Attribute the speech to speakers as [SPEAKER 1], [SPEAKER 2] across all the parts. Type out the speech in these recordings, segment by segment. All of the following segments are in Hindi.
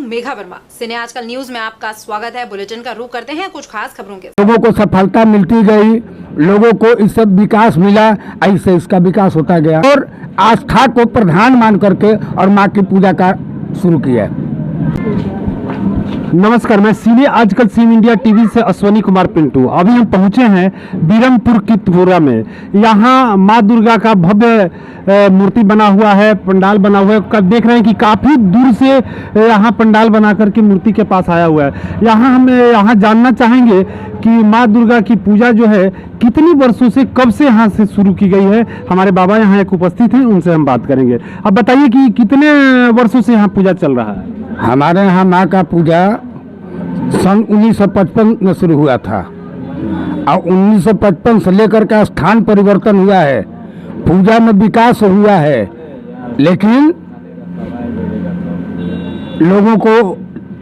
[SPEAKER 1] मेघा वर्मा। सिने आजकल न्यूज में आपका स्वागत है। बुलेटिन का रुख करते हैं कुछ खास खबरों के।
[SPEAKER 2] लोगों को सफलता मिलती गई, लोगों को इससे विकास मिला, ऐसे इसका विकास होता गया और आस्था को प्रधान मान करके और माँ की पूजा का शुरू किया।
[SPEAKER 3] नमस्कार, मैं सीने आजकल सीन इंडिया टीवी से अश्वनी कुमार पिंटू। अभी हम पहुंचे हैं बीरमपुर की त्रिपुरा में। यहाँ माँ दुर्गा का भव्य मूर्ति बना हुआ है, पंडाल बना हुआ है। देख रहे हैं कि काफ़ी दूर से यहाँ पंडाल बना करके मूर्ति के पास आया हुआ है। यहाँ जानना चाहेंगे कि माँ दुर्गा की पूजा जो है कितनी वर्षों से, कब से यहाँ से शुरू की गई है। हमारे बाबा यहाँ एक उपस्थित हैं, उनसे हम बात करेंगे। अब बताइए कि कितने वर्षों से यहाँ पूजा चल रहा है।
[SPEAKER 2] हमारे यहाँ माँ का पूजा सन 1955 में शुरू हुआ था और 1955 से लेकर के स्थान परिवर्तन हुआ है, पूजा में विकास हुआ है, लेकिन लोगों को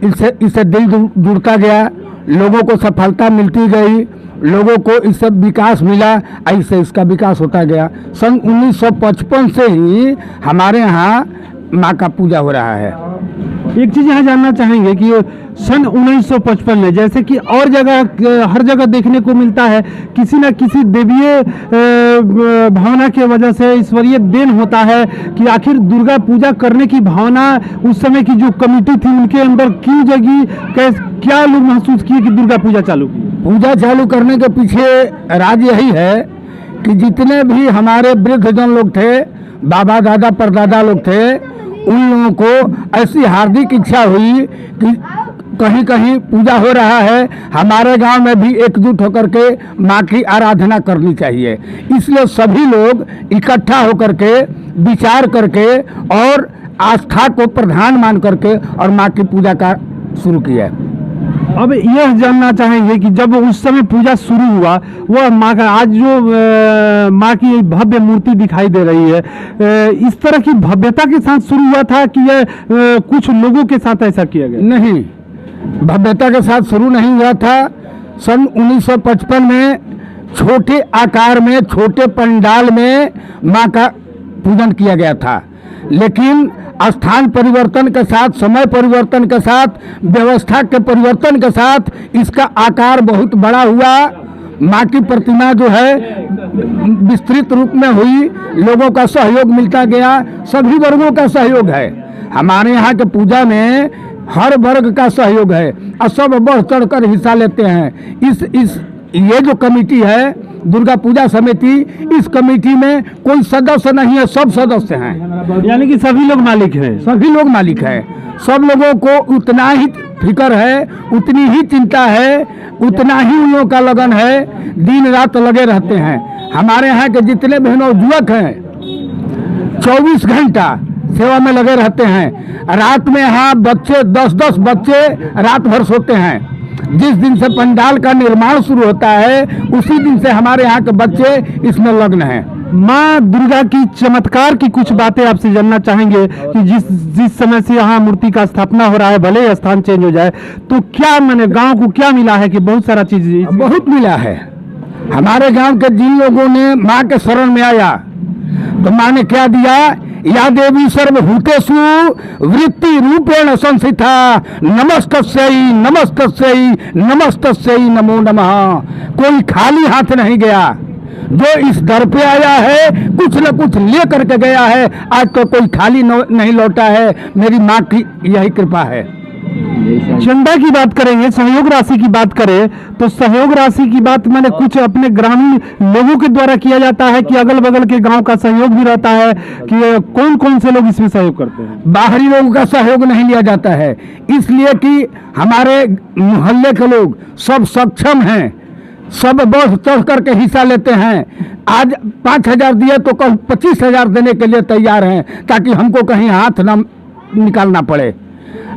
[SPEAKER 2] इससे दिल जुड़ता गया, लोगों को सफलता मिलती गई, लोगों को इससे विकास मिला, ऐसे इसका विकास होता गया। सन 1955 से ही हमारे यहाँ माँ का पूजा हो रहा है।
[SPEAKER 3] एक चीज़ यहाँ जानना चाहेंगे कि सन 1955 में, जैसे कि और जगह हर जगह देखने को मिलता है, किसी न किसी देवीय भावना की वजह से, ईश्वरीय देन होता है कि आखिर दुर्गा पूजा करने की भावना उस समय की जो कमेटी थी उनके अंदर क्यों जगी, क्या लोग महसूस किए कि दुर्गा पूजा चालू की।
[SPEAKER 2] पूजा चालू करने के पीछे राज यही है कि जितने भी हमारे वृद्धजन लोग थे, बाबा दादा परदादा लोग थे, उन लोगों को ऐसी हार्दिक इच्छा हुई कि कहीं कहीं पूजा हो रहा है, हमारे गांव में भी एकजुट होकर के माँ की आराधना करनी चाहिए। इसलिए सभी लोग इकट्ठा होकर के विचार करके और आस्था को प्रधान मान करके और माँ की पूजा का शुरू किया।
[SPEAKER 3] अब यह जानना चाहेंगे कि जब उस समय पूजा शुरू हुआ, वह माँ का आज जो माँ की भव्य मूर्ति दिखाई दे रही है, इस तरह की भव्यता के साथ शुरू हुआ था कि यह कुछ लोगों के साथ ऐसा किया गया?
[SPEAKER 2] नहीं, भव्यता के साथ शुरू नहीं हुआ था। सन 1955 में छोटे आकार में, छोटे पंडाल में माँ का पूजन किया गया था, लेकिन स्थान परिवर्तन के साथ, समय परिवर्तन के साथ, व्यवस्था के परिवर्तन के साथ इसका आकार बहुत बड़ा हुआ। माँ की प्रतिमा जो है विस्तृत रूप में हुई, लोगों का सहयोग मिलता गया, सभी वर्गों का सहयोग है हमारे यहाँ के पूजा में, हर वर्ग का सहयोग है और सब बढ़ चढ़ कर हिस्सा लेते हैं। ये जो कमेटी है दुर्गा पूजा समिति, इस कमेटी में कोई सदस्य नहीं है, सब सदस्य हैं।
[SPEAKER 3] यानी कि सभी लोग मालिक हैं।
[SPEAKER 2] सभी लोग मालिक हैं। सब लोगों को उतना ही फिक्र है, उतनी ही चिंता है, उतना ही उन लोगों का लगन है, दिन रात लगे रहते हैं। हमारे यहाँ के जितने भी नवयुवक हैं 24 घंटा सेवा में लगे रहते हैं। रात में यहाँ बच्चे 10-10 बच्चे रात भर सोते हैं। जिस दिन से पंडाल का निर्माण शुरू होता है उसी दिन से हमारे यहाँ के बच्चे इसमें लग्न हैं।
[SPEAKER 3] माँ दुर्गा की चमत्कार की कुछ बातें आपसे जानना चाहेंगे कि जिस समय से यहाँ मूर्ति का स्थापना हो रहा है, भले ही स्थान चेंज हो जाए, तो क्या मैंने गांव को क्या मिला है कि बहुत सारा चीज
[SPEAKER 2] बहुत मिला है। हमारे गांव के जिन लोगों ने माँ के शरण में आया तो माँ ने क्या दिया, या देवी सर्वभूतेषु वृत्ति रूपेण संस्थिता नमस्तस्यै नमस्तस्यै नमस्तस्यै नमो नमः। कोई खाली हाथ नहीं गया, जो इस दर पे आया है कुछ न कुछ ले करके गया है। आज तो कोई खाली नहीं लौटा है, मेरी माँ की यही कृपा है।
[SPEAKER 3] चंदा की बात करेंगे, सहयोग राशि की बात करें तो सहयोग राशि की बात मैंने कुछ अपने ग्रामीण लोगों के द्वारा किया जाता है कि अगल बगल के गांव का सहयोग भी रहता है कि कौन कौन से लोग इसमें सहयोग करते हैं?
[SPEAKER 2] बाहरी लोगों का सहयोग नहीं लिया जाता है, इसलिए कि हमारे मोहल्ले के लोग सब सक्षम हैं, सब बढ़ चढ़ करके हिस्सा लेते हैं। आज 5,000 दिए तो कल 25,000 देने के लिए तैयार हैं, ताकि हमको कहीं हाथ ना निकालना पड़े।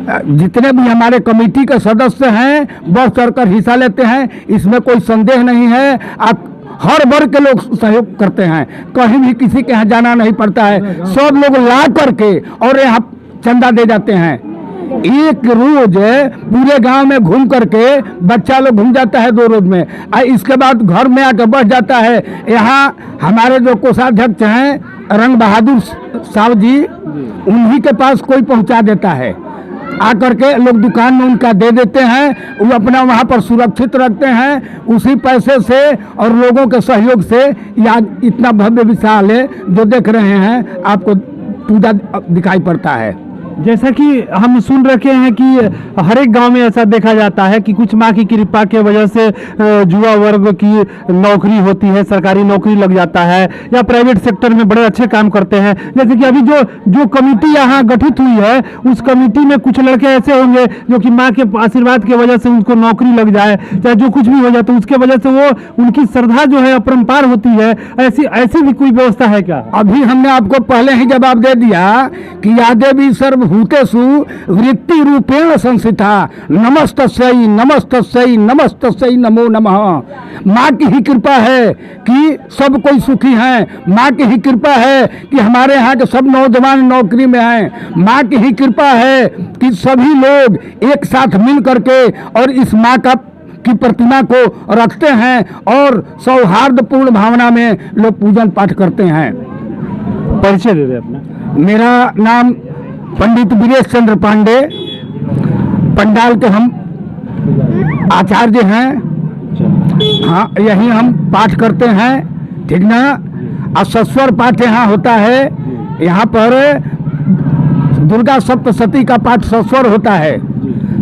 [SPEAKER 2] जितने भी हमारे कमेटी के सदस्य हैं बढ़ चढ़कर हिस्सा लेते हैं, इसमें कोई संदेह नहीं है। आप हर वर्ग के लोग सहयोग करते हैं, कहीं भी किसी के यहाँ जाना नहीं पड़ता है, सब लोग ला करके और यहाँ चंदा दे जाते हैं। एक रोज पूरे गांव में घूम करके बच्चा लोग घूम जाता है 2 रोज में, इसके बाद घर में आकर बैठ जाता है। यहाँ हमारे जो कोषाध्यक्ष हैं रंग बहादुर साहब जी, उन्हीं के पास कोई पहुंचा देता है। आकर के लोग दुकान में उनका दे देते हैं, वो अपना वहाँ पर सुरक्षित रखते हैं। उसी पैसे से और लोगों के सहयोग से आज इतना भव्य विशाल है जो देख रहे हैं, आपको पूजा दिखाई पड़ता है।
[SPEAKER 3] जैसा कि हम सुन रखे हैं कि हर एक गांव में ऐसा देखा जाता है कि कुछ माँ की कृपा के वजह से युवा वर्ग की नौकरी होती है, सरकारी नौकरी लग जाता है या प्राइवेट सेक्टर में बड़े अच्छे काम करते हैं। जैसे कि अभी जो कमेटी यहाँ गठित हुई है, उस कमेटी में कुछ लड़के ऐसे होंगे जो कि माँ के आशीर्वाद की वजह से उनको नौकरी लग जाए, चाहे जो कुछ भी हो जाए, तो उसके वजह से वो उनकी श्रद्धा जो है अपरंपार होती है। ऐसी भी कोई व्यवस्था है क्या?
[SPEAKER 2] अभी हमने आपको पहले ही जवाब दे दिया कि यादेवी सर्वभूतेषु वृत्ति रूपेण संस्थिता, नमस्तस्यै नमस्तस्यै नमस्तस्यै नमो नमः। माँ की ही कृपा है कि सब कोई सुखी हैं, माँ की ही कृपा है कि हमारे यहाँ के सब नौजवान नौकरी में हैं, माँ की ही कृपा है कि सभी लोग एक साथ मिल करके और इस माँ की प्रतिमा को रखते हैं और सौहार्दपूर्ण भावना में लोग पूजन पाठ करते हैं।
[SPEAKER 3] परिचय दे दे अपना।
[SPEAKER 2] मेरा नाम पंडित वीरेश चंद्र पांडे, पंडाल के हम आचार्य हैं। हाँ, यही हम पाठ करते हैं, ठीक ना। और सस्वर पाठ यहाँ होता है, यहाँ पर दुर्गा सप्तशती का पाठ सस्वर होता है।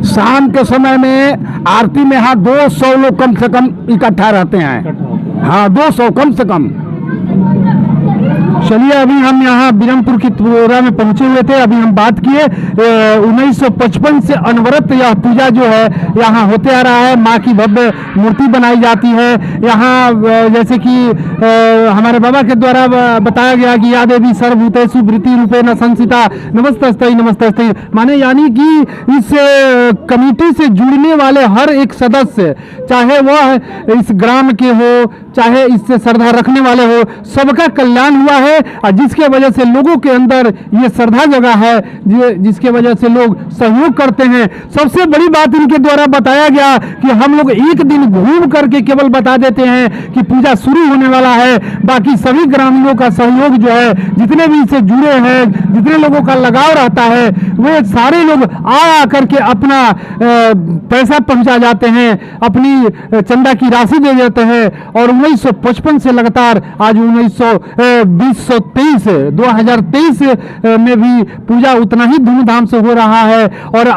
[SPEAKER 2] शाम के समय में आरती में यहाँ 200 लोग कम से कम इकट्ठा रहते हैं। हाँ, 200 कम से कम।
[SPEAKER 3] चलिए, अभी हम यहाँ बिरमपुर की त्रिपुरा में पहुंचे हुए थे। अभी हम बात किए 1955 से अनवरत यह पूजा जो है यहाँ होते आ रहा है। माँ की भव्य मूर्ति बनाई जाती है यहाँ। जैसे कि हमारे बाबा के द्वारा बताया गया कि या देवी सर्वभूतेषु वृत्ति रूपेण संस्थिता, नमस्तस्यै नमस्तस्यै। माने यानी कि इस कमेटी से जुड़ने वाले हर एक सदस्य, चाहे वह इस ग्राम के हो, चाहे इससे श्रद्धा रखने वाले हो, सबका कल्याण हुआ है। और जिसके वजह से लोगों के अंदर ये श्रद्धा जगह है, जिसके वजह से लोग सहयोग करते हैं। सबसे बड़ी बात इनके द्वारा बताया गया कि हम लोग एक दिन घूम करके केवल बता देते हैं कि पूजा शुरू होने वाला है, बाकी सभी ग्रामीणों का सहयोग जो है, जितने भी इससे जुड़े हैं, जितने लोगों का लगाव रहता है, वे सारे लोग आ करके अपना पैसा पहुंचा जाते हैं, अपनी चंदा की राशि दे देते हैं। और 1955 से लगातार आज 2023 में भी पूजा उतना ही धूमधाम से हो रहा है और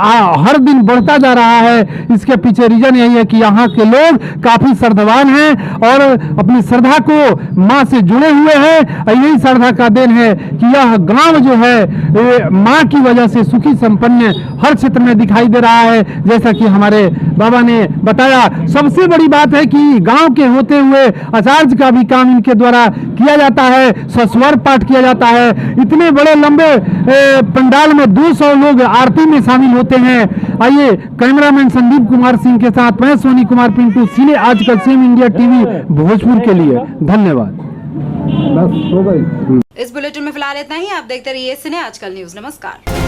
[SPEAKER 3] हर दिन बढ़ता जा रहा है। इसके पीछे रीजन यही है कि यहाँ के लोग काफी श्रद्धावान हैं और अपनी श्रद्धा को माँ से जुड़े हुए हैं। यही श्रद्धा का देन है कि यह गांव जो है माँ की वजह से सुखी संपन्न हर क्षेत्र में दिखाई दे रहा है। जैसा कि हमारे बाबा ने बताया, सबसे बड़ी बात है कि गांव के होते हुए आचार्य का भी काम इनके द्वारा किया जाता है, सस्वर पाठ किया जाता है। इतने बड़े लंबे पंडाल में 200 लोग आरती में शामिल होते हैं। आइए, कैमरामैन संदीप कुमार सिंह के साथ मैं सोनी कुमार पिंटू, सीने आजकल सेम इंडिया टीवी भोजपुर के लिए। धन्यवाद।
[SPEAKER 2] बस हो गई।
[SPEAKER 1] इस बुलेटिन में फिलहाल इतना ही। आप देखते रहिए सिने आजकल न्यूज। नमस्कार।